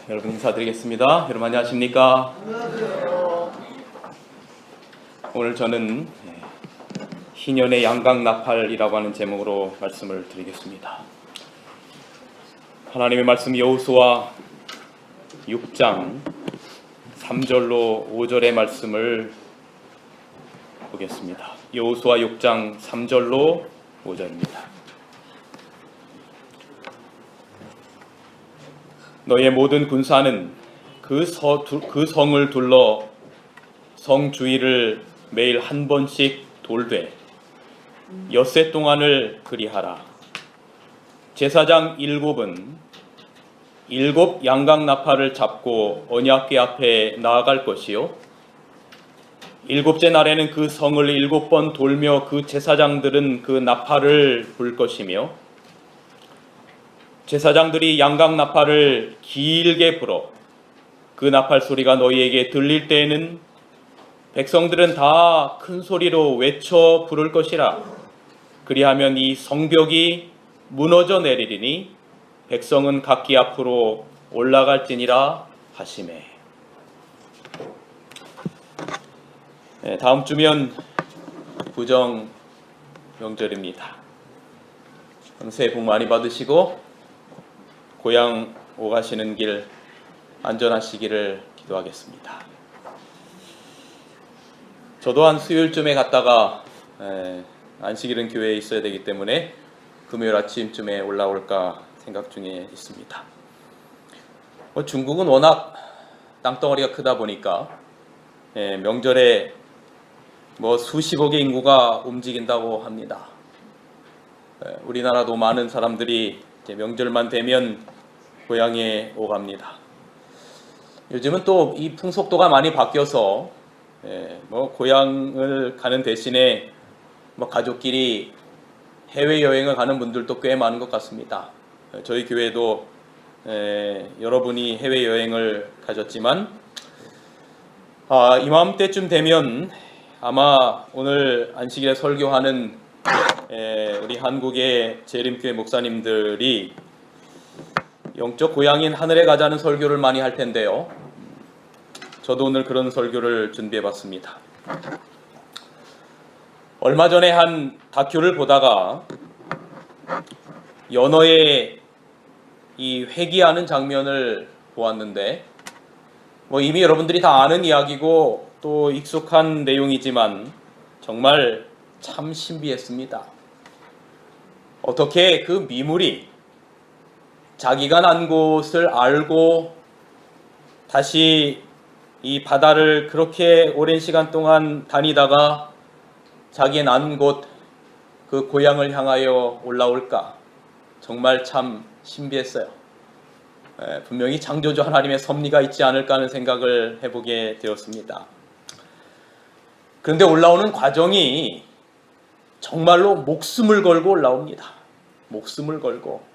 여러분 인사드리겠습니다. 여러분 안녕하십니까? 안녕하세요. 오늘 저는 희년의 양강나팔이라고 하는 제목으로 말씀을 드리겠습니다. 하나님의 말씀 여호수아 6장 3절로 5절의 말씀을 보겠습니다. 여호수아 6장 3절로 5절입니다. 너의 모든 군사는 그 성을 둘러 성 주위를 매일 한 번씩 돌되 엿새 동안을 그리하라. 제사장 7은 7 양강나팔을 잡고 언약궤 앞에 나아갈 것이요 7째 날에는 그 성을 7번 돌며 그 제사장들은 그 나팔을 불 것이며 제사장들이 양강나팔을 길게 불어 그 나팔 소리가 너희에게 들릴 때에는 백성들은 다 큰 소리로 외쳐 부를 것이라. 그리하면 이 성벽이 무너져 내리리니 백성은 각기 앞으로 올라갈지니라 하시매. 다음 주면 구정 명절입니다. 새해 복 많이 받으시고 고향 오가시는 길 안전하시기를 기도하겠습니다. 저도 한 수요일쯤에 갔다가 안식일은 교회에 있어야 되기 때문에 금요일 아침쯤에 올라올까 생각 중에 있습니다. 중국은 워낙 땅덩어리가 크다 보니까 명절에 수십억의 인구가 움직인다고 합니다. 우리나라도 많은 사람들이 명절만 되면 고향에 오갑니다. 요즘은 또 이 풍속도가 많이 바뀌어서 고향을 가는 대신에 가족끼리 해외여행을 가는 분들도 꽤 많은 것 같습니다. 저희 교회도 여러분이 해외여행을 가졌지만 이맘때쯤 되면 아마 오늘 안식일에 설교하는 우리 한국의 재림교회 목사님들이 영적 고향인 하늘에 가자는 설교를 많이 할 텐데요. 저도 오늘 그런 설교를 준비해 봤습니다. 얼마 전에 한 다큐를 보다가 연어의 이 회귀하는 장면을 보았는데 이미 여러분들이 다 아는 이야기고 또 익숙한 내용이지만 정말 참 신비했습니다. 어떻게 그 미물이 자기가 난 곳을 알고 다시 이 바다를 그렇게 오랜 시간 동안 다니다가 자기의 난 곳, 그 고향을 향하여 올라올까? 정말 참 신비했어요. 분명히 창조주 하나님의 섭리가 있지 않을까 하는 생각을 해보게 되었습니다. 그런데 올라오는 과정이 정말로 목숨을 걸고 올라옵니다. 목숨을 걸고.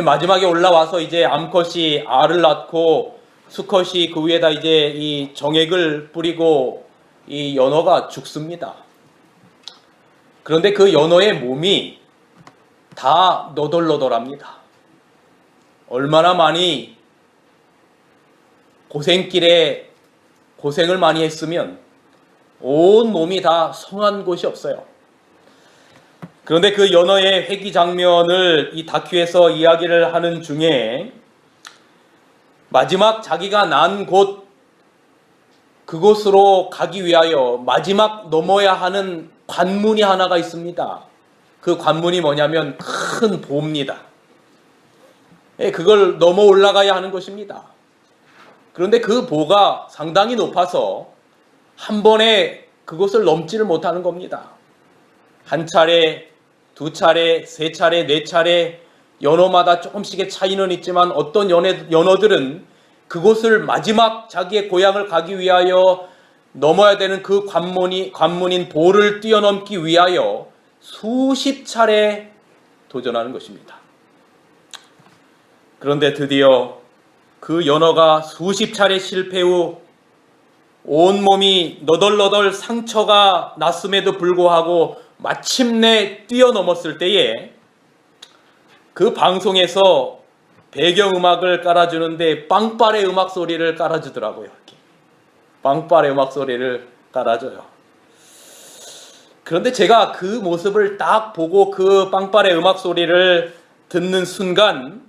마지막에 올라와서 이제 암컷이 알을 낳고 수컷이 그 위에다 이제 이 정액을 뿌리고 이 연어가 죽습니다. 그런데 그 연어의 몸이 다 너덜너덜합니다. 얼마나 많이 고생길에 고생을 많이 했으면 온 몸이 다 성한 곳이 없어요. 그런데 그 연어의 회귀 장면을 이 다큐에서 이야기를 하는 중에 마지막 자기가 난 곳 그곳으로 가기 위하여 마지막 넘어야 하는 관문이 하나가 있습니다. 그 관문이 뭐냐면 큰 보입니다. 그걸 넘어 올라가야 하는 것입니다. 그런데 그 보가 상당히 높아서 한 번에 그곳을 넘지를 못하는 겁니다. 한 차례, 두 차례, 세 차례, 네 차례 연어마다 조금씩의 차이는 있지만 어떤 연어들은 그곳을 마지막 자기의 고향을 가기 위하여 넘어야 되는 그 관문인 보를 뛰어넘기 위하여 수십 차례 도전하는 것입니다. 그런데 드디어 그 연어가 수십 차례 실패 후 온몸이 너덜너덜 상처가 났음에도 불구하고 마침내 뛰어넘었을 때에 그 방송에서 배경음악을 깔아주는데 빵빠레 음악 소리를 깔아주더라고요. 이렇게. 빵빠레 음악 소리를 깔아줘요. 그런데 제가 그 모습을 딱 보고 그 빵빠레 음악 소리를 듣는 순간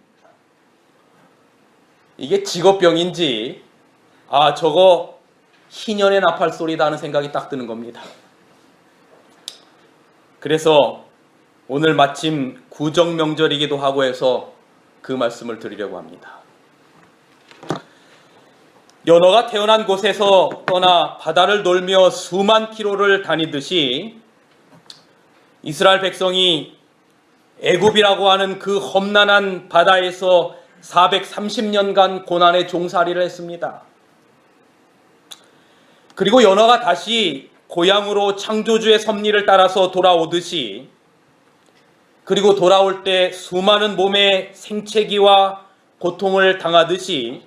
이게 직업병인지 저거 희년의 나팔 소리다 하는 생각이 딱 드는 겁니다. 그래서 오늘 마침 구정명절이기도 하고 해서 그 말씀을 드리려고 합니다. 연어가 태어난 곳에서 떠나 바다를 돌며 수만 킬로를 다니듯이 이스라엘 백성이 애굽이라고 하는 그 험난한 바다에서 430년간 고난의 종살이를 했습니다. 그리고 연어가 다시 고향으로 창조주의 섭리를 따라서 돌아오듯이, 그리고 돌아올 때 수많은 몸의 생채기와 고통을 당하듯이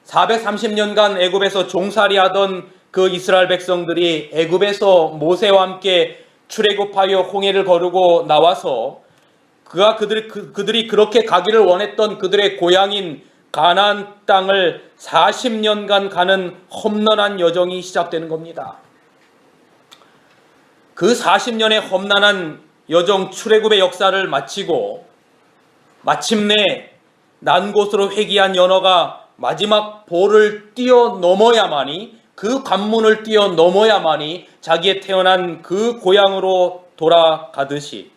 430년간 애굽에서 종살이하던 그 이스라엘 백성들이 애굽에서 모세와 함께 출애굽하여 홍해를 거르고 나와서 그들이 그렇게 가기를 원했던 그들의 고향인 가나안 땅을 40년간 가는 험난한 여정이 시작되는 겁니다. 그 40년의 험난한 여정 출애굽의 역사를 마치고 마침내 난 곳으로 회귀한 연어가 마지막 보를 뛰어넘어야만이, 그 관문을 뛰어넘어야만이 자기의 태어난 그 고향으로 돌아가듯이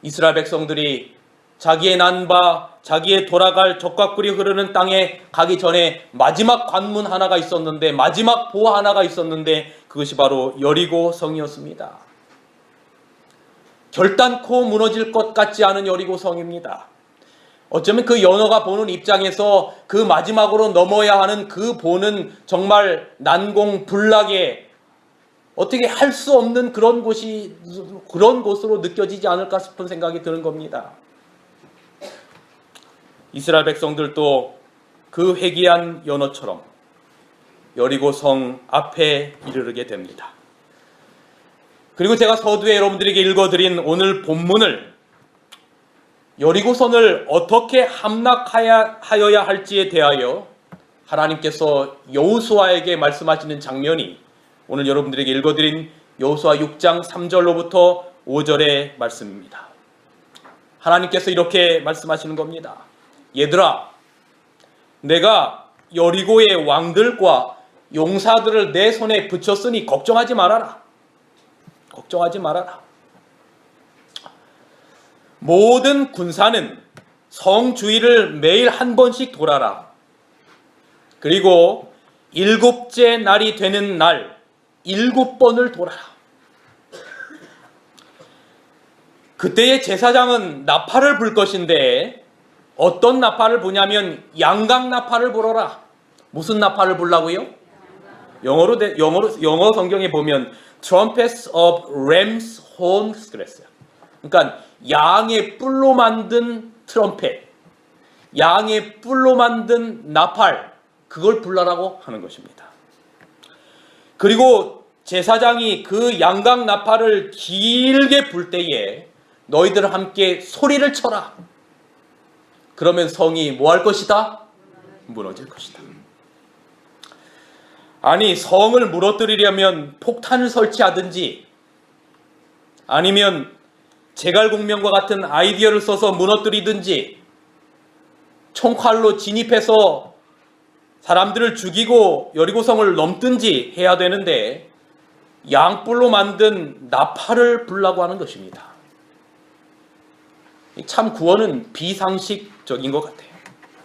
이스라엘 백성들이 자기의 난바, 자기의 돌아갈 적과 꿀이 흐르는 땅에 가기 전에 마지막 관문 하나가 있었는데, 마지막 보 하나가 있었는데 그것이 바로 여리고 성이었습니다. 결단코 무너질 것 같지 않은 여리고 성입니다. 어쩌면 그 연어가 보는 입장에서 그 마지막으로 넘어야 하는 그 보는 정말 난공불락의 어떻게 할 수 없는 그런 곳으로 느껴지지 않을까 싶은 생각이 드는 겁니다. 이스라엘 백성들도 그 회귀한 연어처럼 여리고 성 앞에 이르게 됩니다. 그리고 제가 서두에 여러분들에게 읽어드린 오늘 본문을 여리고성을 어떻게 함락하여야 할지에 대하여 하나님께서 여호수아에게 말씀하시는 장면이 오늘 여러분들에게 읽어드린 여호수아 6장 3절로부터 5절의 말씀입니다. 하나님께서 이렇게 말씀하시는 겁니다. 얘들아, 내가 여리고의 왕들과 용사들을 내 손에 붙였으니 걱정하지 말아라. 걱정하지 말아라. 모든 군사는 성 주위를 매일 한 번씩 돌아라. 그리고 7째 날이 되는 날 7번을 돌아라. 그때의 제사장은 나팔을 불 것인데 어떤 나팔을 부냐면 양각 나팔을 불어라. 무슨 나팔을 불라고요? 영어 성경에 보면 Trumpets of Ram's Horns 그랬어요. 그러니까 양의 뿔로 만든 트럼펫, 양의 뿔로 만든 나팔, 그걸 불라라고 하는 것입니다. 그리고 제사장이 그 양각 나팔을 길게 불 때에 너희들 함께 소리를 쳐라. 그러면 성이 뭐 할 것이다? 무너질 것이다. 아니, 성을 무너뜨리려면 폭탄을 설치하든지 아니면 제갈공명과 같은 아이디어를 써서 무너뜨리든지 총칼로 진입해서 사람들을 죽이고 여리고성을 넘든지 해야 되는데 양뿔로 만든 나팔을 불라고 하는 것입니다. 참 구원은 비상식적인 것 같아요.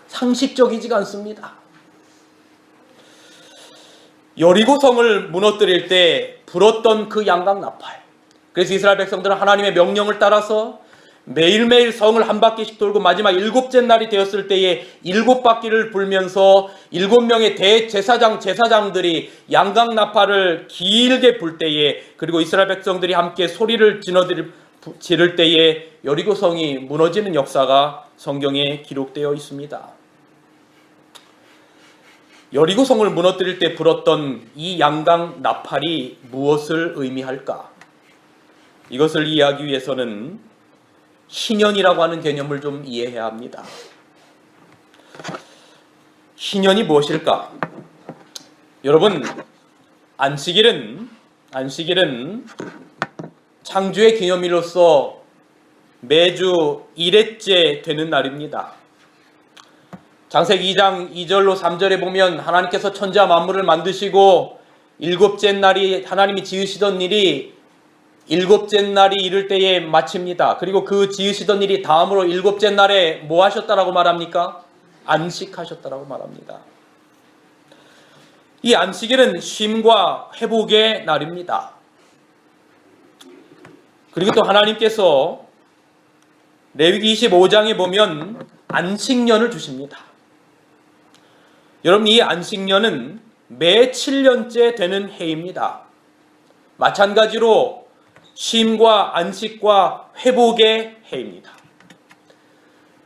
상식적이지가 않습니다. 여리고성을 무너뜨릴 때 불었던 그 양각 나팔, 그래서 이스라엘 백성들은 하나님의 명령을 따라서 매일매일 성을 한 바퀴씩 돌고 마지막 7째 날이 되었을 때에 7바퀴를 불면서 7명의 제사장들이 양각 나팔을 길게 불 때에, 그리고 이스라엘 백성들이 함께 소리를 지를 때에 여리고성이 무너지는 역사가 성경에 기록되어 있습니다. 여리고성을 무너뜨릴 때 불었던 이 양각 나팔이 무엇을 의미할까? 이것을 이해하기 위해서는 희년이라고 하는 개념을 좀 이해해야 합니다. 희년이 무엇일까? 여러분, 안식일은 창조의 기념일로서 매주 1회째 되는 날입니다. 창세기 2장 2절로 3절에 보면 하나님께서 천지와 만물을 만드시고 일곱째 날이 하나님이 지으시던 일이 일곱째 날이 이를 때에 마칩니다. 그리고 그 지으시던 일이 다음으로 일곱째 날에 뭐 하셨다라고 말합니까? 안식하셨다라고 말합니다. 이 안식일은 쉼과 회복의 날입니다. 그리고 또 하나님께서 레위기 25장에 보면 안식년을 주십니다. 여러분, 이 안식년은 매 7년째 되는 해입니다. 마찬가지로 쉼과 안식과 회복의 해입니다.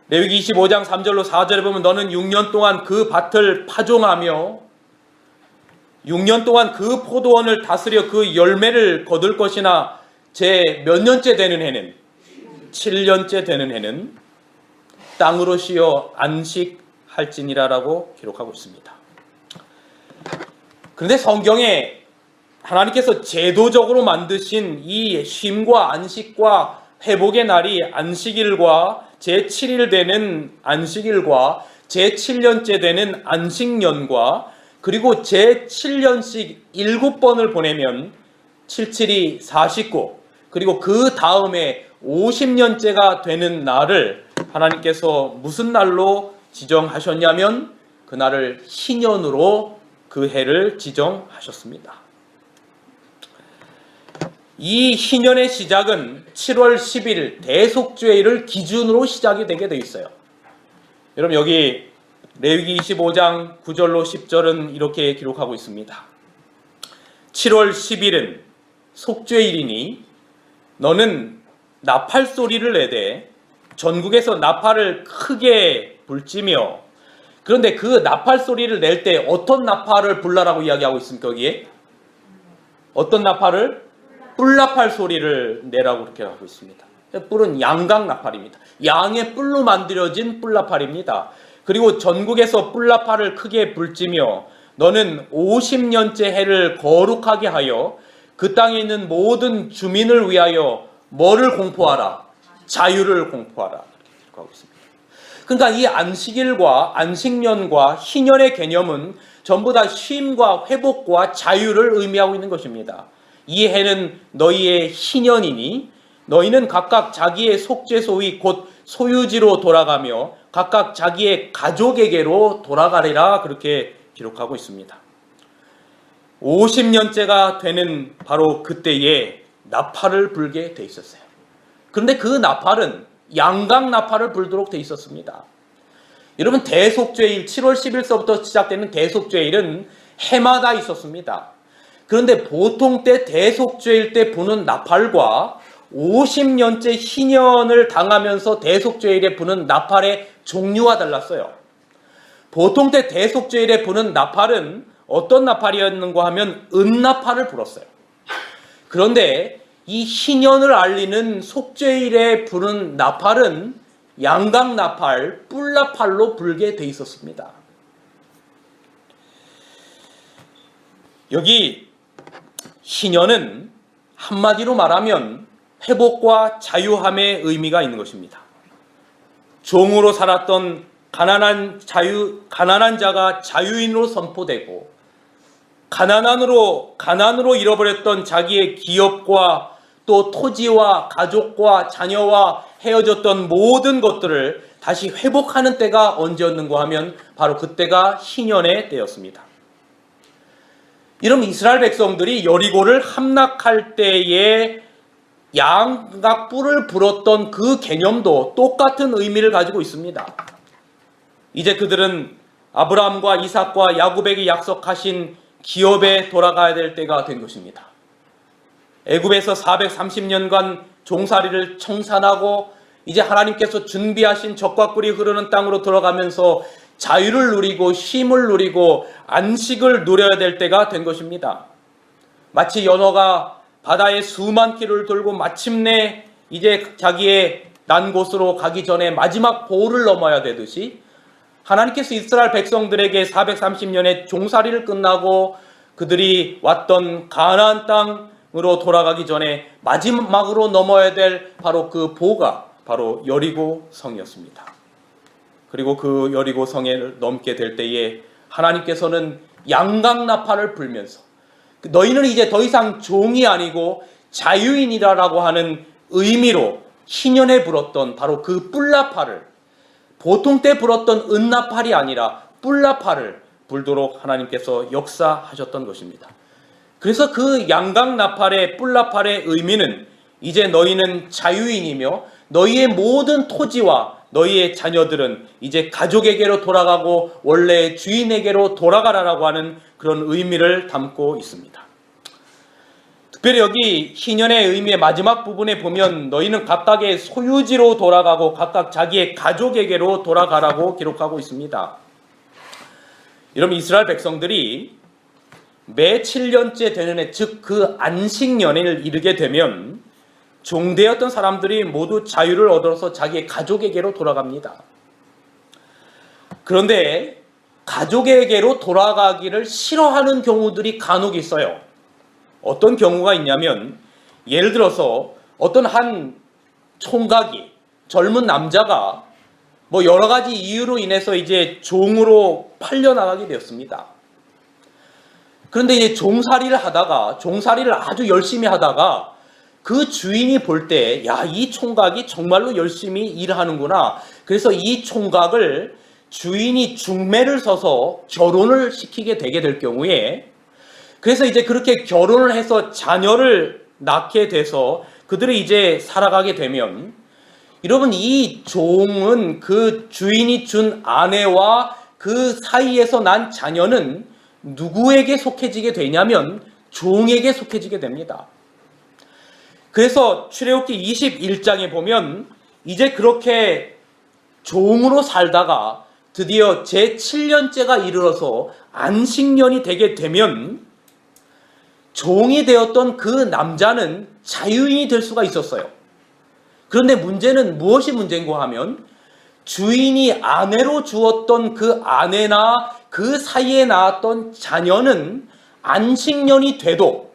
레위기 25장 3절로 4절에 보면 너는 6년 동안 그 밭을 파종하며 6년 동안 그 포도원을 다스려 그 열매를 거둘 것이나 제 몇 년째 되는 해는 7년째 되는 해는 땅으로 쉬어 안식할지니라라고 기록하고 있습니다. 그런데 성경에 하나님께서 제도적으로 만드신 이 쉼과 안식과 회복의 날이 안식일과 제7일 되는 안식일과 제7년째 되는 안식년과 그리고 제7년씩 7번을 보내면 77이 49 그리고 그 다음에 50년째가 되는 날을 하나님께서 무슨 날로 지정하셨냐면 그날을 희년으로 그 해를 지정하셨습니다. 이 희년의 시작은 7월 10일 대속죄일을 기준으로 시작이 되게 되어 있어요. 여러분, 여기 레위기 25장 9절로 10절은 이렇게 기록하고 있습니다. 7월 10일은 속죄일이니 너는 나팔 소리를 내되 전국에서 나팔을 크게 불지며, 그런데 그 나팔 소리를 낼 때 어떤 나팔을 불라라고 이야기하고 있습니까? 여기에 어떤 나팔을? 뿔나팔 소리를 내라고 그렇게 하고 있습니다. 뿔은 양각 나팔입니다. 양의 뿔로 만들어진 뿔나팔입니다. 그리고 전국에서 뿔나팔을 크게 불지며 너는 50년째 해를 거룩하게 하여 그 땅에 있는 모든 주민을 위하여 뭐를 공포하라? 자유를 공포하라. 이렇게 하고 있습니다. 그러니까 이 안식일과 안식년과 희년의 개념은 전부 다 쉼과 회복과 자유를 의미하고 있는 것입니다. 이 해는 너희의 희년이니 너희는 각각 자기의 속죄소위 곧 소유지로 돌아가며 각각 자기의 가족에게로 돌아가리라 그렇게 기록하고 있습니다. 50년째가 되는 바로 그때에 나팔을 불게 돼 있었어요. 그런데 그 나팔은 양각 나팔을 불도록 돼 있었습니다. 여러분, 대속죄일 7월 10일서부터 시작되는 대속죄일은 해마다 있었습니다. 그런데 보통 때 대속죄일 때 부는 나팔과 50년째 희년을 당하면서 대속죄일에 부는 나팔의 종류가 달랐어요. 보통 때 대속죄일에 부는 나팔은 어떤 나팔이었는가 하면 은나팔을 불었어요. 그런데 이 희년을 알리는 속죄일에 부는 나팔은 양각 나팔, 뿔나팔로 불게 돼 있었습니다. 여기 희년은 한마디로 말하면 회복과 자유함의 의미가 있는 것입니다. 종으로 살았던 가난한 자가 자유인으로 선포되고 가난으로 잃어버렸던 자기의 기업과 또 토지와 가족과 자녀와 헤어졌던 모든 것들을 다시 회복하는 때가 언제였는가 하면 바로 그때가 희년의 때였습니다. 이러면 이스라엘 백성들이 여리고를 함락할 때에 양각 뿔을 불었던 그 개념도 똑같은 의미를 가지고 있습니다. 이제 그들은 아브라함과 이삭과 야곱에게 약속하신 기업에 돌아가야 될 때가 된 것입니다. 애굽에서 430년간 종살이를 청산하고 이제 하나님께서 준비하신 젖과 꿀이 흐르는 땅으로 돌아가면서 자유를 누리고 쉼을 누리고 안식을 누려야 될 때가 된 것입니다. 마치 연어가 바다에 수만 킬로를 돌고 마침내 이제 자기의 난 곳으로 가기 전에 마지막 보를 넘어야 되듯이 하나님께서 이스라엘 백성들에게 430년의 종살이를 끝나고 그들이 왔던 가나안 땅으로 돌아가기 전에 마지막으로 넘어야 될 바로 그 보가 바로 여리고 성이었습니다. 그리고 그 여리고 성을 넘게 될 때에 하나님께서는 양강나팔을 불면서 너희는 이제 더 이상 종이 아니고 자유인이라고 하는 의미로 희년에 불었던 바로 그 뿔나팔을, 보통 때 불었던 은나팔이 아니라 뿔나팔을 불도록 하나님께서 역사하셨던 것입니다. 그래서 그 양강나팔의 뿔나팔의 의미는 이제 너희는 자유인이며 너희의 모든 토지와 너희의 자녀들은 이제 가족에게로 돌아가고 원래의 주인에게로 돌아가라라고 하는 그런 의미를 담고 있습니다. 특별히 여기 희년의 의미의 마지막 부분에 보면 너희는 각각의 소유지로 돌아가고 각각 자기의 가족에게로 돌아가라고 기록하고 있습니다. 여러분, 이스라엘 백성들이 매 7년째 되는 해, 즉 그 안식년을 이르게 되면 종되었던 사람들이 모두 자유를 얻어서 자기의 가족에게로 돌아갑니다. 그런데 가족에게로 돌아가기를 싫어하는 경우들이 간혹 있어요. 어떤 경우가 있냐면, 예를 들어서 어떤 한 총각이, 젊은 남자가 뭐 여러 가지 이유로 인해서 이제 종으로 팔려나가게 되었습니다. 그런데 이제 종살이를 아주 열심히 하다가 그 주인이 볼 때, 야, 이 총각이 정말로 열심히 일하는구나. 그래서 이 총각을 주인이 중매를 서서 결혼을 시키게 되게 될 경우에, 그래서 이제 그렇게 결혼을 해서 자녀를 낳게 돼서 그들이 이제 살아가게 되면, 여러분, 이 종은 그 주인이 준 아내와 그 사이에서 난 자녀는 누구에게 속해지게 되냐면 종에게 속해지게 됩니다. 그래서 출애굽기 21장에 보면 이제 그렇게 종으로 살다가 드디어 제7년째가 이르러서 안식년이 되게 되면 종이 되었던 그 남자는 자유인이 될 수가 있었어요. 그런데 문제는 무엇이 문제인가 하면 주인이 아내로 주었던 그 아내나 그 사이에 낳았던 자녀는 안식년이 돼도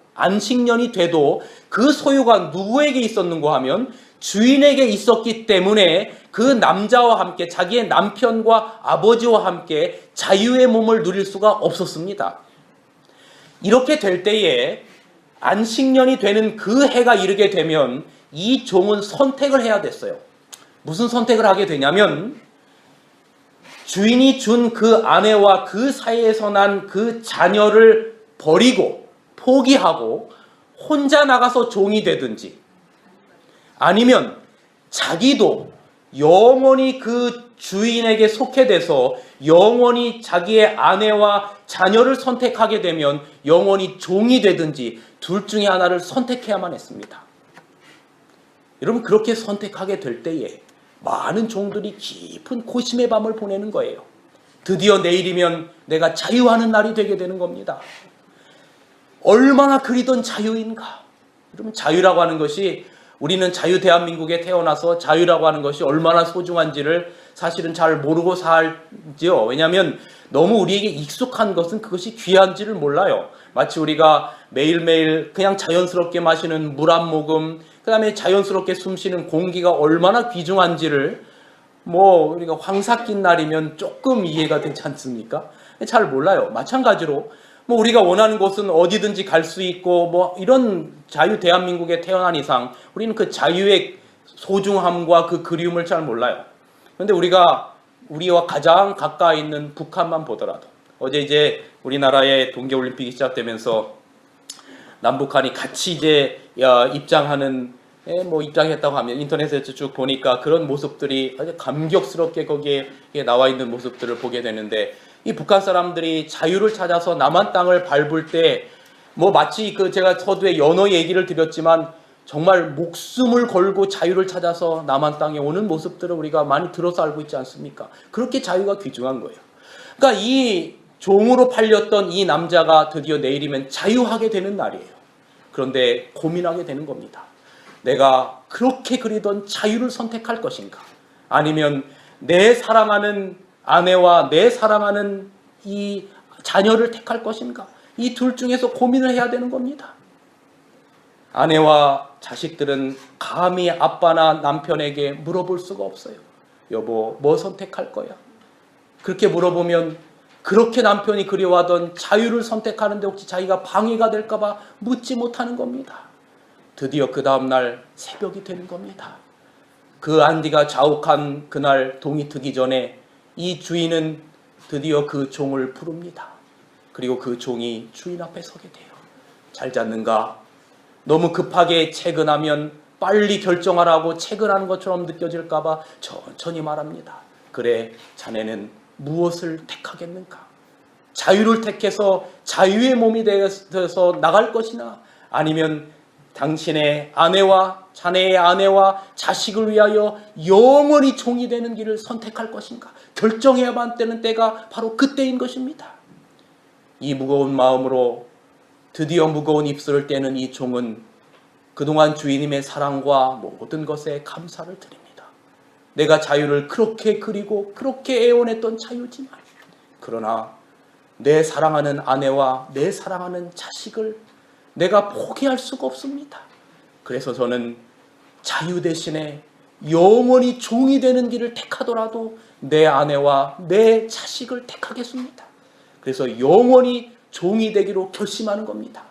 그 소유가 누구에게 있었는가 하면 주인에게 있었기 때문에 그 남자와 함께 자기의 남편과 아버지와 함께 자유의 몸을 누릴 수가 없었습니다. 이렇게 될 때에 안식년이 되는 그 해가 이르게 되면 이 종은 선택을 해야 됐어요. 무슨 선택을 하게 되냐면 주인이 준 그 아내와 그 사이에서 난 그 자녀를 버리고 포기하고 혼자 나가서 종이 되든지, 아니면 자기도 영원히 그 주인에게 속해 돼서 영원히 자기의 아내와 자녀를 선택하게 되면 영원히 종이 되든지 둘 중에 하나를 선택해야만 했습니다. 여러분, 그렇게 선택하게 될 때에 많은 종들이 깊은 고심의 밤을 보내는 거예요. 드디어 내일이면 내가 자유하는 날이 되게 되는 겁니다. 얼마나 그리던 자유인가. 여러분, 자유라고 하는 것이, 우리는 자유 대한민국에 태어나서 자유라고 하는 것이 얼마나 소중한지를 사실은 잘 모르고 살지요. 왜냐하면 너무 우리에게 익숙한 것은 그것이 귀한지를 몰라요. 마치 우리가 매일매일 그냥 자연스럽게 마시는 물 한 모금, 그 다음에 자연스럽게 숨쉬는 공기가 얼마나 귀중한지를 우리가 황사 낀 날이면 조금 이해가 되지 않습니까? 잘 몰라요. 마찬가지로 우리가 원하는 곳은 어디든지 갈 수 있고 이런 자유 대한민국에 태어난 이상 우리는 그 자유의 소중함과 그 그리움을 잘 몰라요. 그런데 우리와 가장 가까이 있는 북한만 보더라도, 어제 이제 우리나라의 동계올림픽이 시작되면서 남북한이 같이 이제 입장했다고 하면 인터넷에서 쭉 보니까 그런 모습들이 아주 감격스럽게 거기에 나와 있는 모습들을 보게 되는데, 이 북한 사람들이 자유를 찾아서 남한 땅을 밟을 때 마치 제가 서두에 연어 얘기를 드렸지만 정말 목숨을 걸고 자유를 찾아서 남한 땅에 오는 모습들을 우리가 많이 들어서 알고 있지 않습니까? 그렇게 자유가 귀중한 거예요. 그러니까 이 종으로 팔렸던 이 남자가 드디어 내일이면 자유하게 되는 날이에요. 그런데 고민하게 되는 겁니다. 내가 그렇게 그리던 자유를 선택할 것인가? 아니면 내 사랑하는 아내와 내 사랑하는 이 자녀를 택할 것인가? 이 둘 중에서 고민을 해야 되는 겁니다. 아내와 자식들은 감히 아빠나 남편에게 물어볼 수가 없어요. 여보, 뭐 선택할 거야? 그렇게 물어보면 그렇게 남편이 그리워하던 자유를 선택하는데 혹시 자기가 방해가 될까봐 묻지 못하는 겁니다. 드디어 그 다음날 새벽이 되는 겁니다. 그 안디가 자욱한 그날 동이 트기 전에 이 주인은 드디어 그 종을 부릅니다. 그리고 그 종이 주인 앞에 서게 돼요. 잘 잤는가? 너무 급하게 퇴근하면 빨리 결정하라고 퇴근하는 것처럼 느껴질까봐 천천히 말합니다. 그래, 자네는 무엇을 택하겠는가? 자유를 택해서 자유의 몸이 되어서 나갈 것이나 아니면 당신의 아내와 자네의 아내와 자식을 위하여 영원히 종이 되는 길을 선택할 것인가? 결정해야만 되는 때가 바로 그때인 것입니다. 이 무거운 마음으로 드디어 무거운 입술을 떼는 이 종은 그동안 주인님의 사랑과 모든 것에 감사를 드립니다. 내가 자유를 그렇게 그리고 그렇게 애원했던 자유지만 그러나 내 사랑하는 아내와 내 사랑하는 자식을 내가 포기할 수가 없습니다. 그래서 저는 자유 대신에 영원히 종이 되는 길을 택하더라도 내 아내와 내 자식을 택하겠습니다. 그래서 영원히 종이 되기로 결심하는 겁니다.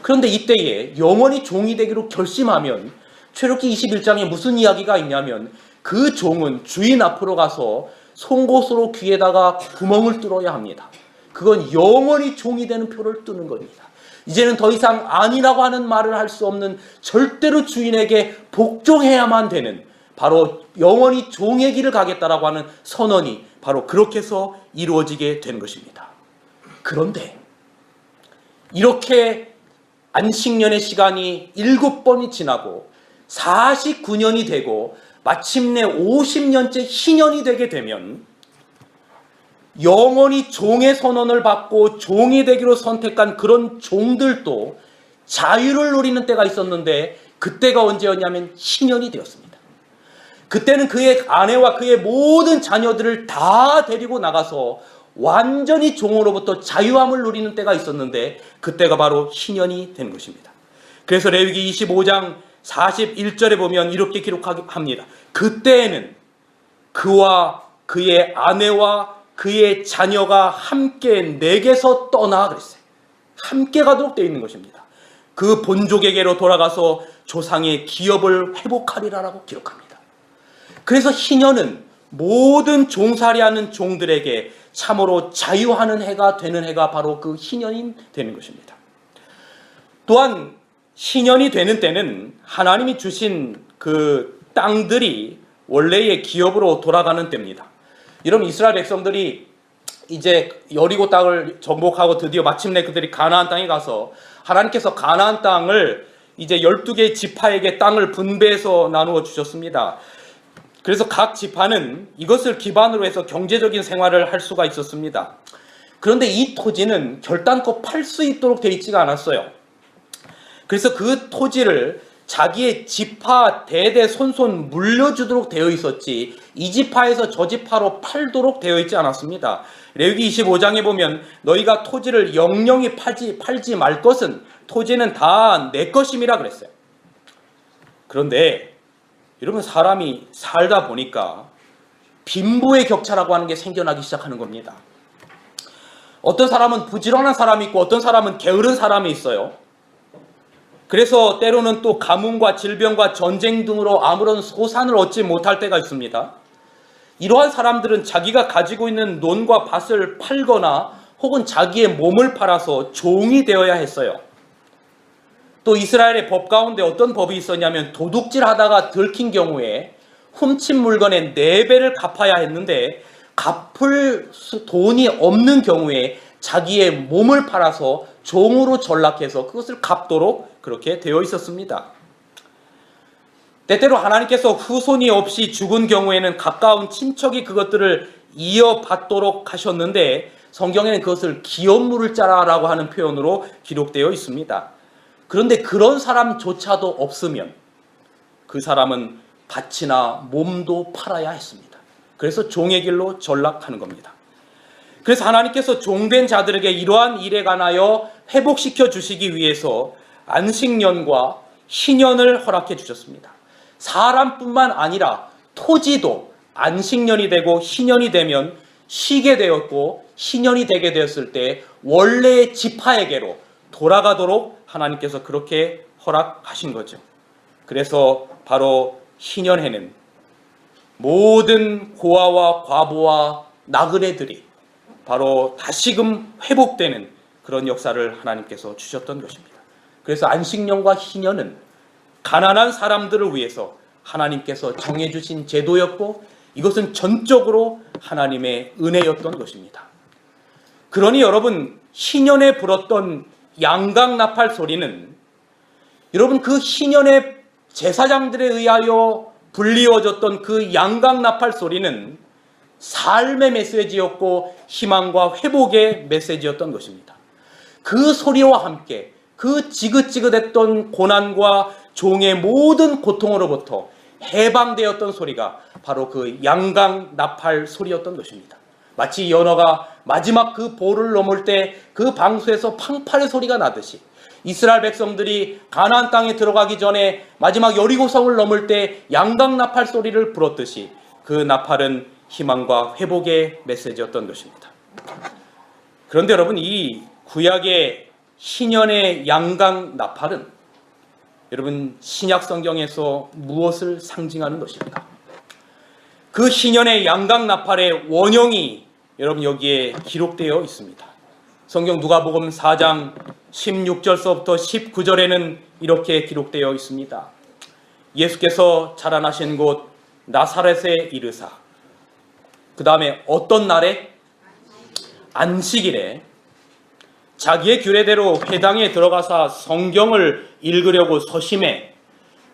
그런데 이때에 영원히 종이 되기로 결심하면 출애굽기 21장에 무슨 이야기가 있냐면 그 종은 주인 앞으로 가서 송곳으로 귀에다가 구멍을 뚫어야 합니다. 그건 영원히 종이 되는 표를 뜨는 겁니다. 이제는 더 이상 아니라고 하는 말을 할 수 없는 절대로 주인에게 복종해야만 되는 바로 영원히 종의 길을 가겠다라고 하는 선언이 바로 그렇게 해서 이루어지게 된 것입니다. 그런데 이렇게 안식년의 시간이 7번이 지나고 49년이 되고 마침내 50년째 희년이 되게 되면 영원히 종의 선언을 받고 종이 되기로 선택한 그런 종들도 자유를 누리는 때가 있었는데 그때가 언제였냐면 희년이 되었습니다. 그때는 그의 아내와 그의 모든 자녀들을 다 데리고 나가서 완전히 종으로부터 자유함을 누리는 때가 있었는데 그때가 바로 희년이 된 것입니다. 그래서 레위기 25장 41절에 보면 이렇게 기록합니다. 그때에는 그와 그의 아내와 그의 자녀가 함께 내게서 떠나 그랬어요. 함께 가도록 되어 있는 것입니다. 그 본족에게로 돌아가서 조상의 기업을 회복하리라라고 기록합니다. 그래서 희년은 모든 종살이하는 종들에게 참으로 자유하는 해가 되는 해가 바로 그 희년이 되는 것입니다. 또한 희년이 되는 때는 하나님이 주신 그 땅들이 원래의 기업으로 돌아가는 때입니다. 여러분, 이스라엘 백성들이 이제 여리고 땅을 정복하고 드디어 마침내 그들이 가나안 땅에 가서 하나님께서 가나안 땅을 이제 12개의 지파에게 땅을 분배해서 나누어 주셨습니다. 그래서 각 지파는 이것을 기반으로 해서 경제적인 생활을 할 수가 있었습니다. 그런데 이 토지는 결단코 팔 수 있도록 되어 있지가 않았어요. 그래서 그 토지를 자기의 지파 대대손손 물려주도록 되어 있었지 이 지파에서 저 지파로 팔도록 되어 있지 않았습니다. 레위기 25장에 보면 너희가 토지를 영영히 팔지 말 것은 토지는 다 내 것임이라 그랬어요. 그런데 여러분, 사람이 살다 보니까 빈부의 격차라고 하는 게 생겨나기 시작하는 겁니다. 어떤 사람은 부지런한 사람이 있고 어떤 사람은 게으른 사람이 있어요. 그래서 때로는 또 가뭄과 질병과 전쟁 등으로 아무런 소산을 얻지 못할 때가 있습니다. 이러한 사람들은 자기가 가지고 있는 논과 밭을 팔거나 혹은 자기의 몸을 팔아서 종이 되어야 했어요. 또 이스라엘의 법 가운데 어떤 법이 있었냐면 도둑질 하다가 들킨 경우에 훔친 물건의 4배를 갚아야 했는데 갚을 돈이 없는 경우에 자기의 몸을 팔아서 종으로 전락해서 그것을 갚도록 그렇게 되어 있었습니다. 때때로 하나님께서 후손이 없이 죽은 경우에는 가까운 친척이 그것들을 이어받도록 하셨는데 성경에는 그것을 기업 물을 자라라고 하는 표현으로 기록되어 있습니다. 그런데 그런 사람조차도 없으면 그 사람은 밭이나 몸도 팔아야 했습니다. 그래서 종의 길로 전락하는 겁니다. 그래서 하나님께서 종된 자들에게 이러한 일에 관하여 회복시켜 주시기 위해서 안식년과 희년을 허락해 주셨습니다. 사람뿐만 아니라 토지도 안식년이 되고 희년이 되면 쉬게 되었고, 희년이 되게 되었을 때 원래의 지파에게로 돌아가도록 하나님께서 그렇게 허락하신 거죠. 그래서 바로 희년에는 모든 고아와 과부와 나그네들이 바로 다시금 회복되는 그런 역사를 하나님께서 주셨던 것입니다. 그래서 안식년과 희년은 가난한 사람들을 위해서 하나님께서 정해주신 제도였고, 이것은 전적으로 하나님의 은혜였던 것입니다. 그러니 여러분, 희년에 불었던 양강나팔 소리는, 여러분 그 희년의 제사장들에 의하여 불리워졌던 그 양강나팔 소리는 삶의 메시지였고 희망과 회복의 메시지였던 것입니다. 그 소리와 함께 그 지긋지긋했던 고난과 종의 모든 고통으로부터 해방되었던 소리가 바로 그 양강나팔 소리였던 것입니다. 마치 연어가 마지막 그 볼을 넘을 때 그 방수에서 팡팔의 소리가 나듯이, 이스라엘 백성들이 가나안 땅에 들어가기 전에 마지막 여리고성을 넘을 때 양강나팔 소리를 불었듯이 그 나팔은 희망과 회복의 메시지였던 것입니다. 그런데 여러분, 이 구약의 희년의 양강나팔은 여러분 신약 성경에서 무엇을 상징하는 것입니까? 그 희년의 양강나팔의 원형이 여러분 여기에 기록되어 있습니다. 성경 누가복음 4장 16절서부터 19절에는 이렇게 기록되어 있습니다. 예수께서 자라나신 곳 나사렛에 이르사, 그 다음에 어떤 날에? 안식일에 자기의 규례대로 회당에 들어가서 성경을 읽으려고 서심해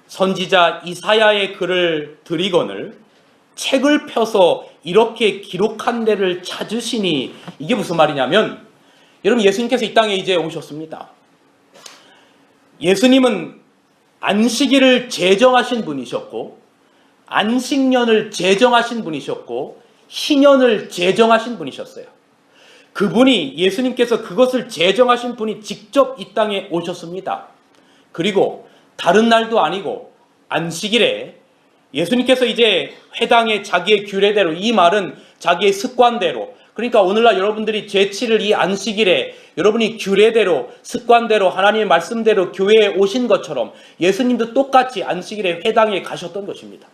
선지자 이사야의 글을 들이거늘 책을 펴서 이렇게 기록한 데를 찾으시니, 이게 무슨 말이냐면, 여러분 예수님께서 이 땅에 이제 오셨습니다. 예수님은 안식일을 제정하신 분이셨고, 안식년을 제정하신 분이셨고, 희년을 제정하신 분이셨어요. 그분이, 예수님께서 그것을 제정하신 분이 직접 이 땅에 오셨습니다. 그리고 다른 날도 아니고 안식일에 예수님께서 이제 회당에 자기의 규례대로, 이 말은 자기의 습관대로, 그러니까 오늘날 여러분들이 제7일 이 안식일에 여러분이 규례대로, 습관대로, 하나님의 말씀대로 교회에 오신 것처럼 예수님도 똑같이 안식일에 회당에 가셨던 것입니다.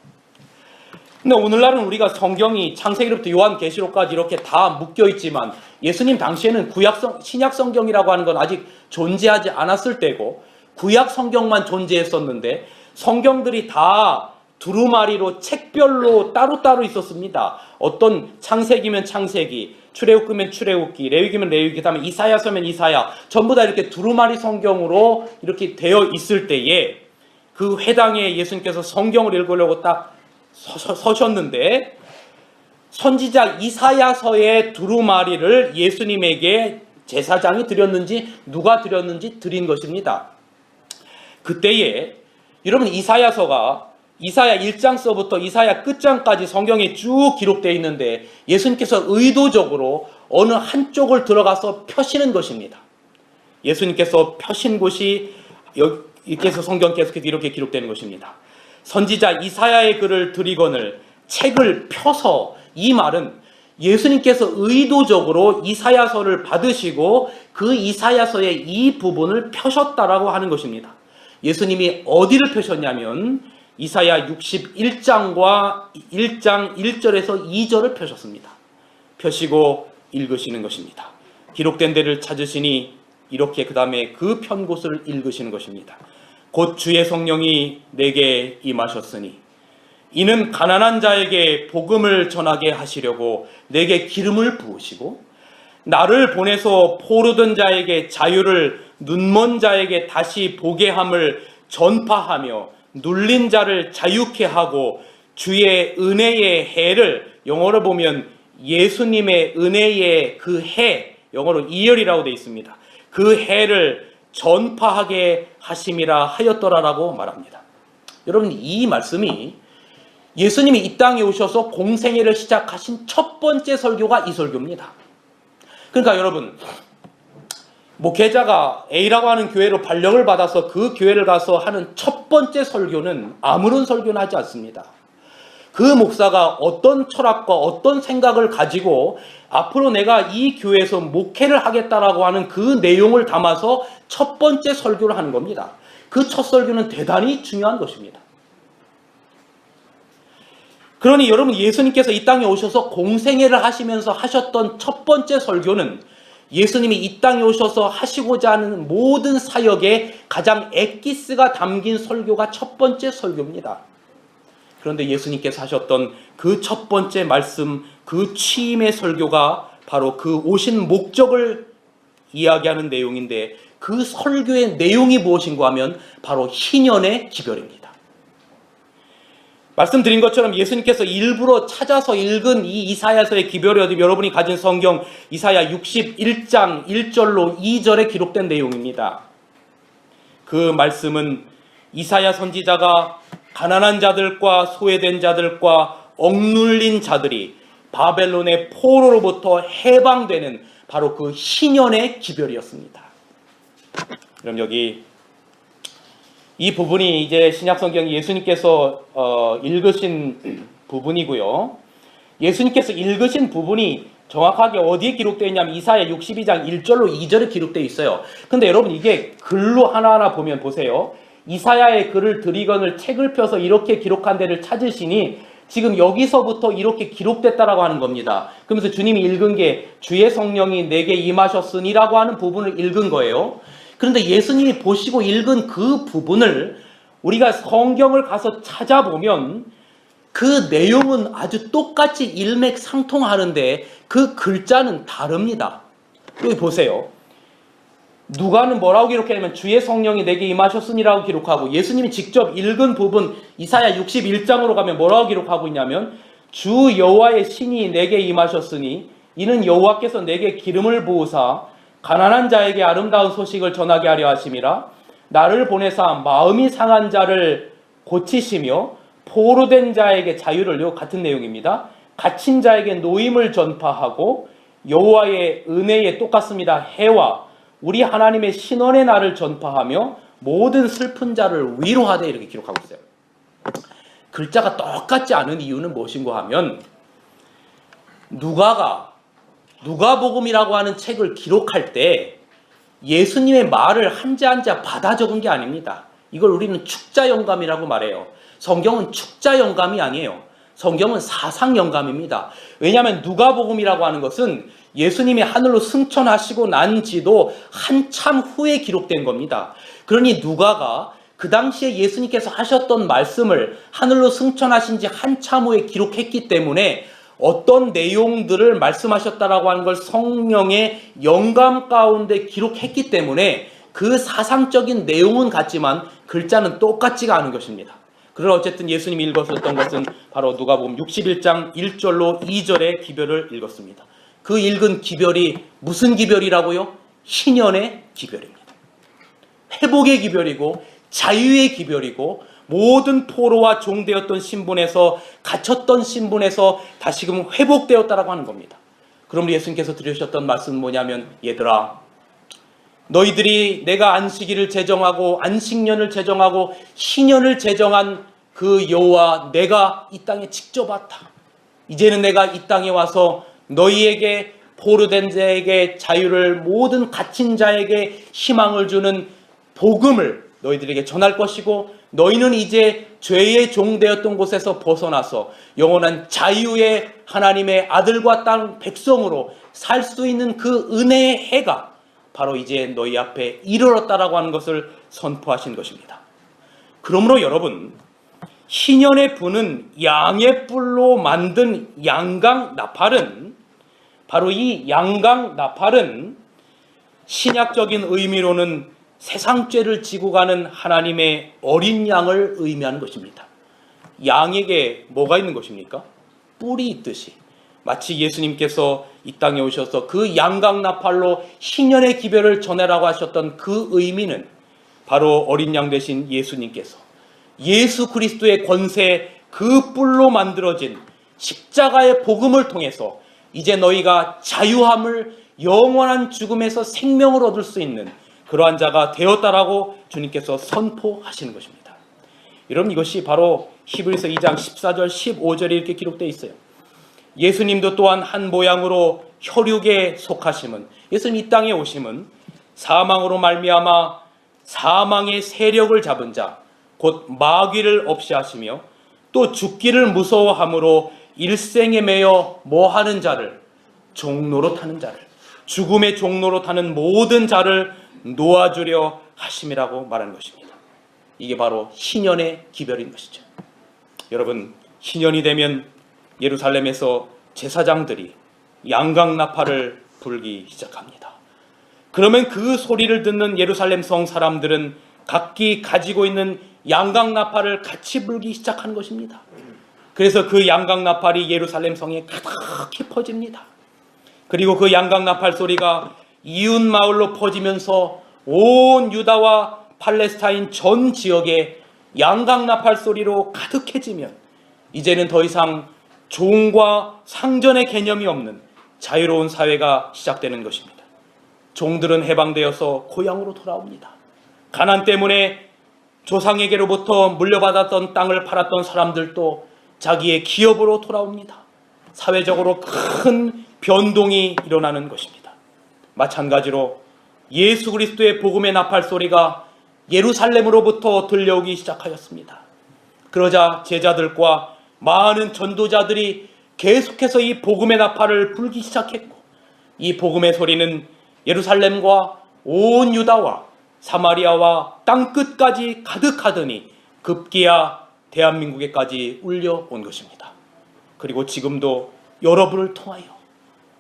근데 오늘날은 우리가 성경이 창세기로부터 요한계시록까지 이렇게 다 묶여 있지만, 예수님 당시에는 신약 성경이라고 하는 건 아직 존재하지 않았을 때고 구약 성경만 존재했었는데, 성경들이 다 두루마리로 책별로 따로따로 있었습니다. 어떤 창세기면 창세기, 출애굽기면 출애굽기, 레위기면 레위기, 그다음에 이사야서면 이사야, 전부 다 이렇게 두루마리 성경으로 이렇게 되어 있을 때에 그 회당에 예수님께서 성경을 읽으려고 딱 서셨는데, 선지자 이사야서의 두루마리를 예수님에게 제사장이 드렸는지 누가 드렸는지 드린 것입니다. 그때에 여러분 이사야 1장서부터 이사야 끝장까지 성경에 쭉 기록되어 있는데, 예수님께서 의도적으로 어느 한쪽을 들어가서 펴시는 것입니다. 예수님께서 펴신 곳이 이렇게 해서 성경 계속해서 이렇게 기록되는 것입니다. 선지자 이사야의 글을 들이거늘 책을 펴서, 이 말은 예수님께서 의도적으로 이사야서를 받으시고 그 이사야서의 이 부분을 펴셨다라고 하는 것입니다. 예수님이 어디를 펴셨냐면 이사야 61장과 1장 1절에서 2절을 펴셨습니다. 펴시고 읽으시는 것입니다. 기록된 데를 찾으시니 이렇게 그 다음에 그 편 곳을 읽으시는 것입니다. 곧 주의 성령이 내게 임하셨으니 이는 가난한 자에게 복음을 전하게 하시려고 내게 기름을 부으시고 나를 보내서 포로된 자에게 자유를, 눈먼 자에게 다시 보게 함을 전파하며 눌린 자를 자유케 하고 주의 은혜의 해를, 영어로 보면 예수님의 은혜의 그 해, 영어로 이열이라고 되어 있습니다. 그 해를 전파하게 하심이라 하였더라라고 말합니다. 여러분, 이 말씀이 예수님이 이 땅에 오셔서 공생애를 시작하신 첫 번째 설교가 이 설교입니다. 그러니까 여러분, 목회자가 A라고 하는 교회로 발령을 받아서 그 교회를 가서 하는 첫 번째 설교는 아무런 설교는 하지 않습니다. 그 목사가 어떤 철학과 어떤 생각을 가지고 앞으로 내가 이 교회에서 목회를 하겠다라고 하는 그 내용을 담아서 첫 번째 설교를 하는 겁니다. 그 첫 설교는 대단히 중요한 것입니다. 그러니 여러분, 예수님께서 이 땅에 오셔서 공생애를 하시면서 하셨던 첫 번째 설교는 예수님이 이 땅에 오셔서 하시고자 하는 모든 사역에 가장 엑기스가 담긴 설교가 첫 번째 설교입니다. 그런데 예수님께서 하셨던 그 첫 번째 말씀, 그 취임의 설교가 바로 그 오신 목적을 이야기하는 내용인데, 그 설교의 내용이 무엇인가 하면 바로 희년의 기별입니다. 말씀드린 것처럼 예수님께서 일부러 찾아서 읽은 이 이사야서의 기별이 여러분이 가진 성경 이사야 61장 1절로 2절에 기록된 내용입니다. 그 말씀은 이사야 선지자가 가난한 자들과 소외된 자들과 억눌린 자들이 바벨론의 포로로부터 해방되는 바로 그 희년의 기별이었습니다. 그럼 여기 이 부분이 이제 신약성경 예수님께서 읽으신 부분이고요. 예수님께서 읽으신 부분이 정확하게 어디에 기록되어 있냐면 이사야 62장 1절로 2절에 기록되어 있어요. 근데 여러분, 이게 글로 하나하나 보면 보세요. 이사야의 글을 드리건을 책을 펴서 이렇게 기록한 데를 찾으시니 지금 여기서부터 이렇게 기록됐다라고 하는 겁니다. 그러면서 주님이 읽은 게 주의 성령이 내게 임하셨으니라고 하는 부분을 읽은 거예요. 그런데 예수님이 보시고 읽은 그 부분을 우리가 성경을 가서 찾아보면 그 내용은 아주 똑같이 일맥상통하는데 그 글자는 다릅니다. 여기 보세요. 누가는 뭐라고 기록했냐면 주의 성령이 내게 임하셨으니라고 기록하고, 예수님이 직접 읽은 부분 이사야 61장으로 가면 뭐라고 기록하고 있냐면 주 여호와의 신이 내게 임하셨으니 이는 여호와께서 내게 기름을 부으사 가난한 자에게 아름다운 소식을 전하게 하려 하심이라. 나를 보내사 마음이 상한 자를 고치시며 포로된 자에게 자유를, 요 같은 내용입니다. 갇힌 자에게 노임을 전파하고 여호와의 은혜에 똑같습니다. 해와 우리 하나님의 신원의 날을 전파하며 모든 슬픈 자를 위로하되, 이렇게 기록하고 있어요. 글자가 똑같지 않은 이유는 무엇인가 하면 누가복음이라고 하는 책을 기록할 때 예수님의 말을 한자 한자 받아 적은 게 아닙니다. 이걸 우리는 축자영감이라고 말해요. 성경은 축자영감이 아니에요. 성경은 사상영감입니다. 왜냐하면 누가복음이라고 하는 것은 예수님이 하늘로 승천하시고 난 지도 한참 후에 기록된 겁니다. 그러니 누가가 그 당시에 예수님께서 하셨던 말씀을 하늘로 승천하신 지 한참 후에 기록했기 때문에 어떤 내용들을 말씀하셨다라고 하는 걸 성령의 영감 가운데 기록했기 때문에 그 사상적인 내용은 같지만 글자는 똑같지가 않은 것입니다. 그러나 어쨌든 예수님이 읽었었던 것은 바로 누가복음 61장 1절로 2절의 기별을 읽었습니다. 그 읽은 기별이 무슨 기별이라고요? 희년의 기별입니다. 회복의 기별이고 자유의 기별이고 모든 포로와 종되었던 신분에서, 갇혔던 신분에서 다시금 회복되었다라고 하는 겁니다. 그럼 예수님께서 들으셨던 말씀은 뭐냐면, 얘들아, 너희들이 내가 안식일을 제정하고 안식년을 제정하고 희년을 제정한 그 여호와 내가 이 땅에 직접 왔다. 이제는 내가 이 땅에 와서 너희에게, 포로된 자에게 자유를, 모든 갇힌 자에게 희망을 주는 복음을 너희들에게 전할 것이고, 너희는 이제 죄의 종되었던 곳에서 벗어나서 영원한 자유의 하나님의 아들과 땅 백성으로 살 수 있는 그 은혜의 해가 바로 이제 너희 앞에 이르렀다라고 하는 것을 선포하신 것입니다. 그러므로 여러분, 희년의 부는 양의 뿔로 만든 양강 나팔은, 바로 이 양강 나팔은 신약적인 의미로는 세상죄를 지고 가는 하나님의 어린 양을 의미하는 것입니다. 양에게 뭐가 있는 것입니까? 뿔이 있듯이 마치 예수님께서 이 땅에 오셔서 그 양강나팔로 희년의 기별을 전해라고 하셨던 그 의미는 바로 어린 양 되신 예수님께서 예수 그리스도의 권세, 그 뿔로 만들어진 십자가의 복음을 통해서 이제 너희가 자유함을, 영원한 죽음에서 생명을 얻을 수 있는 그러한 자가 되었다라고 주님께서 선포하시는 것입니다. 여러분, 이것이 바로 히브리서 2장 14절 15절에 이렇게 기록되어 있어요. 예수님도 또한 한 모양으로 혈육에 속하심은, 예수님 이 땅에 오심은 사망으로 말미암아 사망의 세력을 잡은 자, 곧 마귀를 없이 하시며 또 죽기를 무서워함으로 일생에 매여 뭐하는 자를, 종로로 타는 자를, 죽음의 종로로 타는 모든 자를 놓아주려 하심이라고 말하는 것입니다. 이게 바로 희년의 기별인 것이죠. 여러분, 희년이 되면 예루살렘에서 제사장들이 양강나팔을 불기 시작합니다. 그러면 그 소리를 듣는 예루살렘 성 사람들은 각기 가지고 있는 양강나팔을 같이 불기 시작하는 것입니다. 그래서 그 양강나팔이 예루살렘 성에 가득히 퍼집니다. 그리고 그 양강나팔 소리가 이웃 마을로 퍼지면서 온 유다와 팔레스타인 전 지역에 양강나팔 소리로 가득해지면 이제는 더 이상 종과 상전의 개념이 없는 자유로운 사회가 시작되는 것입니다. 종들은 해방되어서 고향으로 돌아옵니다. 가난 때문에 조상에게로부터 물려받았던 땅을 팔았던 사람들도 자기의 기업으로 돌아옵니다. 사회적으로 큰 변동이 일어나는 것입니다. 마찬가지로 예수 그리스도의 복음의 나팔 소리가 예루살렘으로부터 들려오기 시작하였습니다. 그러자 제자들과 많은 전도자들이 계속해서 이 복음의 나팔을 불기 시작했고, 이 복음의 소리는 예루살렘과 온 유다와 사마리아와 땅끝까지 가득하더니 급기야 대한민국에까지 울려온 것입니다. 그리고 지금도 여러분을 통하여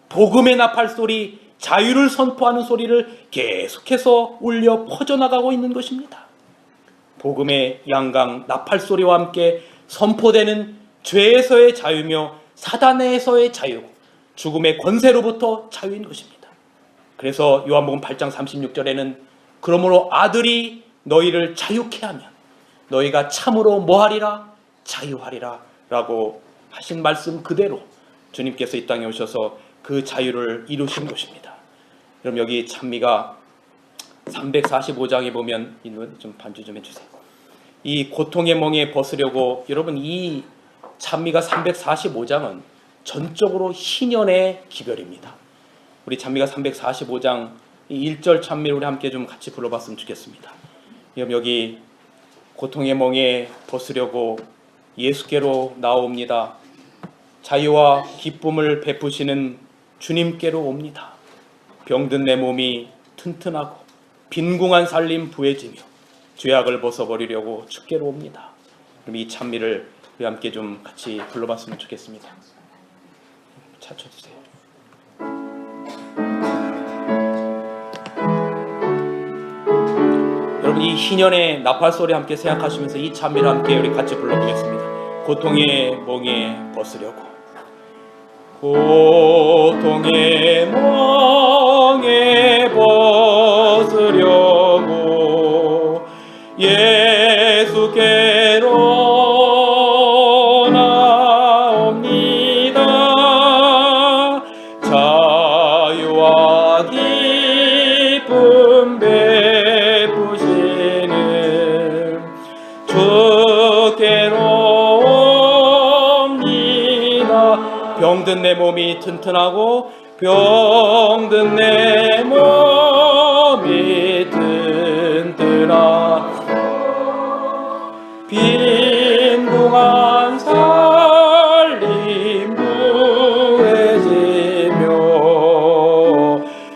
복음의 나팔 소리, 자유를 선포하는 소리를 계속해서 울려 퍼져나가고 있는 것입니다. 복음의 양강 나팔 소리와 함께 선포되는 죄에서의 자유며 사단에서의 자유, 죽음의 권세로부터 자유인 것입니다. 그래서 요한복음 8장 36절에는 그러므로 아들이 너희를 자유케 하면 너희가 참으로 뭐하리라? 자유하리라 라고 하신 말씀 그대로 주님께서 이 땅에 오셔서 그 자유를 이루신 것입니다. 그럼 여기 찬미가 345장에 보면 좀 반주 좀 해주세요. 이 고통의 멍에 벗으려고, 여러분 이 찬미가 345장은 전적으로 희년의 기별입니다. 우리 찬미가 345장 이 1절 찬미를 우리 함께 좀 같이 불러봤으면 좋겠습니다. 그럼 여기 고통의 멍에 벗으려고 예수께로 나옵니다. 자유와 기쁨을 베푸시는 주님께로 옵니다. 병든 내 몸이 튼튼하고 빈궁한 살림 부해지며 죄악을 벗어버리려고 주께로 옵니다. 그럼 이 찬미를 우리 함께 좀 같이 불러봤으면 좋겠습니다. 찾아주세요. 여러분, 이 희년의 나팔 소리 함께 생각하시면서 이 찬미를 함께 우리 같이 불러보겠습니다. 고통의 멍에 벗으려고, 고통의 멍에 벗으려고 예수께로 나옵니다. 자유와 기쁨 베푸시는 주께로 옵니다. 병든 내 몸이 튼튼하고 병든 내 몸이 튼튼하고 빈궁한 살림 부해지며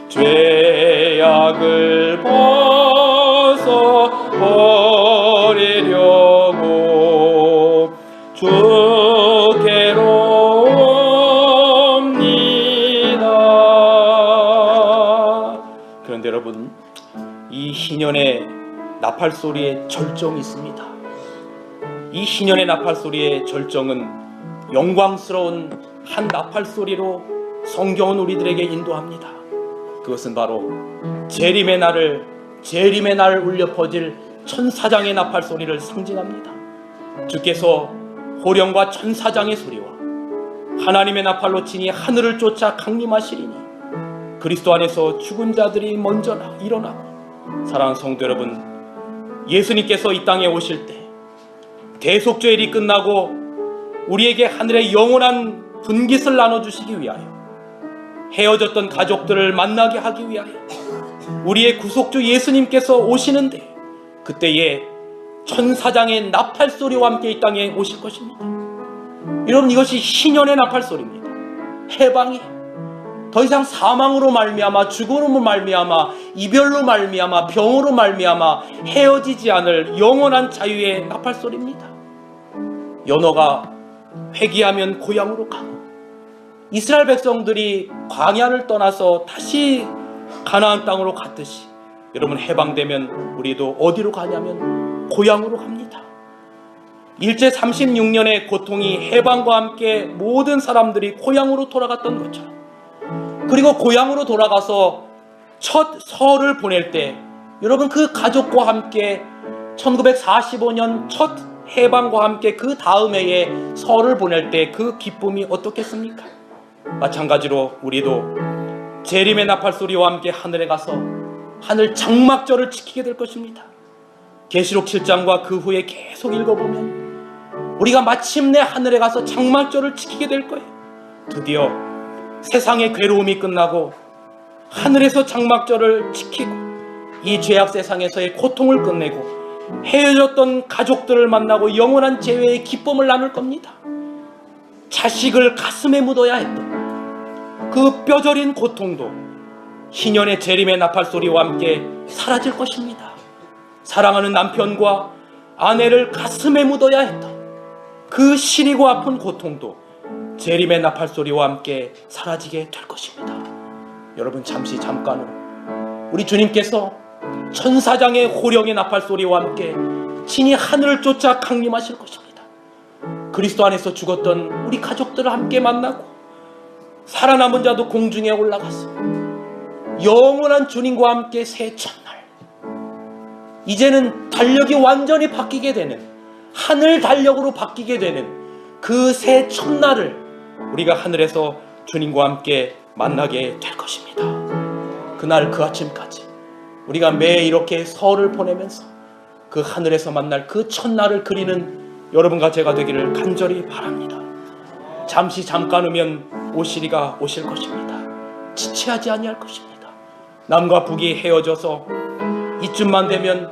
죄악을 벗어버리려고 주께로 여러분, 이 희년의 나팔 소리에 절정이 있습니다. 이 희년의 나팔 소리의 절정은 영광스러운 한 나팔 소리로 성경은 우리들에게 인도합니다. 그것은 바로 재림의 날을 울려 퍼질 천사장의 나팔 소리를 상징합니다. 주께서 호령과 천사장의 소리와 하나님의 나팔로 친히 하늘을 쫓아 강림하시리니 그리스도 안에서 죽은 자들이 먼저 일어나고. 사랑하는 성도 여러분, 예수님께서 이 땅에 오실 때 대속죄일이 끝나고 우리에게 하늘의 영원한 분깃을 나눠주시기 위하여, 헤어졌던 가족들을 만나게 하기 위하여 우리의 구속주 예수님께서 오시는데, 그때에 천사장의 나팔소리와 함께 이 땅에 오실 것입니다. 여러분, 이것이 희년의 나팔소리입니다. 해방이 더 이상 사망으로 말미암아, 죽음으로 말미암아, 이별로 말미암아, 병으로 말미암아 헤어지지 않을 영원한 자유의 나팔소리입니다. 연호가 회개하면 고향으로 가고, 이스라엘 백성들이 광야를 떠나서 다시 가나안 땅으로 갔듯이 여러분, 해방되면 우리도 어디로 가냐면 고향으로 갑니다. 일제 36년의 고통이 해방과 함께 모든 사람들이 고향으로 돌아갔던 것처럼, 그리고 고향으로 돌아가서 첫 설을 보낼 때 여러분, 그 가족과 함께 1945년 첫 해방과 함께 그 다음 해에 설을 보낼 때 그 기쁨이 어떻겠습니까? 마찬가지로 우리도 재림의 나팔소리와 함께 하늘에 가서 하늘 장막절을 지키게 될 것입니다. 계시록 7장과 그 후에 계속 읽어보면 우리가 마침내 하늘에 가서 장막절을 지키게 될 거예요. 드디어 세상의 괴로움이 끝나고 하늘에서 장막절을 지키고 이 죄악 세상에서의 고통을 끝내고 헤어졌던 가족들을 만나고 영원한 재회의 기쁨을 나눌 겁니다. 자식을 가슴에 묻어야 했던 그 뼈저린 고통도 희년의 재림의 나팔소리와 함께 사라질 것입니다. 사랑하는 남편과 아내를 가슴에 묻어야 했던 그 시리고 아픈 고통도 재림의 나팔소리와 함께 사라지게 될 것입니다. 여러분, 잠깐 후 우리 주님께서 천사장의 호령의 나팔소리와 함께 친히 하늘을 쫓아 강림하실 것입니다. 그리스도 안에서 죽었던 우리 가족들을 함께 만나고 살아남은 자도 공중에 올라가서 영원한 주님과 함께 새 첫날, 이제는 달력이 완전히 바뀌게 되는, 하늘 달력으로 바뀌게 되는 그 새 첫날을 우리가 하늘에서 주님과 함께 만나게 될 것입니다. 그날 그 아침까지 우리가 매일 이렇게 설을 보내면서 그 하늘에서 만날 그 첫날을 그리는 여러분과 제가 되기를 간절히 바랍니다. 잠깐 후면 오시리가 오실 것입니다. 지체하지 아니할 것입니다. 남과 북이 헤어져서 이쯤만 되면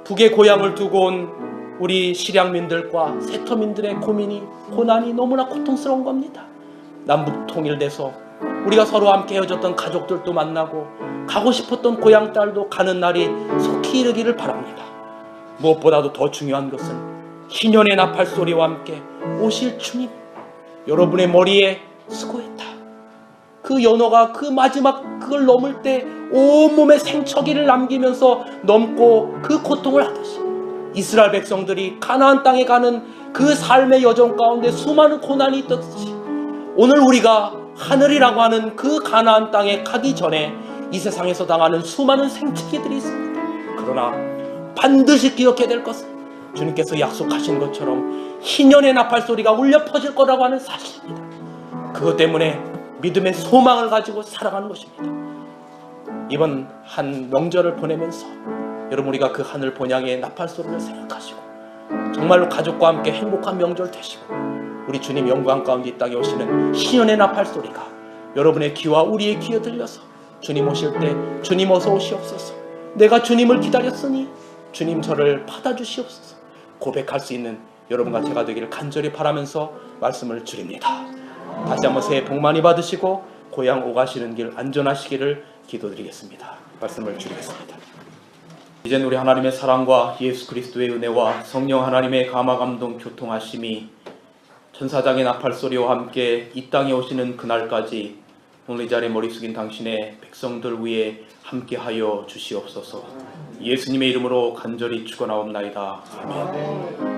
북의 고향을 두고 온 우리 실향민들과 세터민들의 고난이 너무나 고통스러운 겁니다. 남북 통일돼서 우리가 서로 함께 헤어졌던 가족들도 만나고 가고 싶었던 고향 딸도 가는 날이 속히 이르기를 바랍니다. 무엇보다도 더 중요한 것은 희년의 나팔소리와 함께 오실 주님, 여러분의 머리에 수고했다. 그 연호가 그 마지막 그걸 넘을 때 온몸에 생처기를 남기면서 넘고 그 고통을 하듯이 이스라엘 백성들이 가나안 땅에 가는 그 삶의 여정 가운데 수많은 고난이 있듯이 오늘 우리가 하늘이라고 하는 그 가나안 땅에 가기 전에 이 세상에서 당하는 수많은 생처기들이 있습니다. 그러나 반드시 기억해야 될 것은 주님께서 약속하신 것처럼 희년의 나팔소리가 울려 퍼질 거라고 하는 사실입니다. 그것 때문에 믿음의 소망을 가지고 살아가는 것입니다. 이번 한 명절을 보내면서 여러분, 우리가 그 하늘 본향의 나팔소리를 생각하시고 정말로 가족과 함께 행복한 명절 되시고 우리 주님 영광 가운데 이 땅에 오시는 희년의 나팔소리가 여러분의 귀와 우리의 귀에 들려서 주님 오실 때 주님 어서 오시옵소서, 내가 주님을 기다렸으니 주님 저를 받아주시옵소서 고백할 수 있는 여러분과 제가 되기를 간절히 바라면서 말씀을 드립니다. 다시 한번 새해 복 많이 받으시고 고향 오가시는 길 안전하시기를 기도드리겠습니다. 말씀을 드리겠습니다. 이제는 우리 하나님의 사랑과 예수 그리스도의 은혜와 성령 하나님의 감화 감동 교통하심이 천사장의 나팔소리와 함께 이 땅에 오시는 그날까지 오늘 이 자리에 머리 숙인 당신의 백성들 위에 함께하여 주시옵소서. 예수님의 이름으로 간절히 축원하옵나이다. 아멘.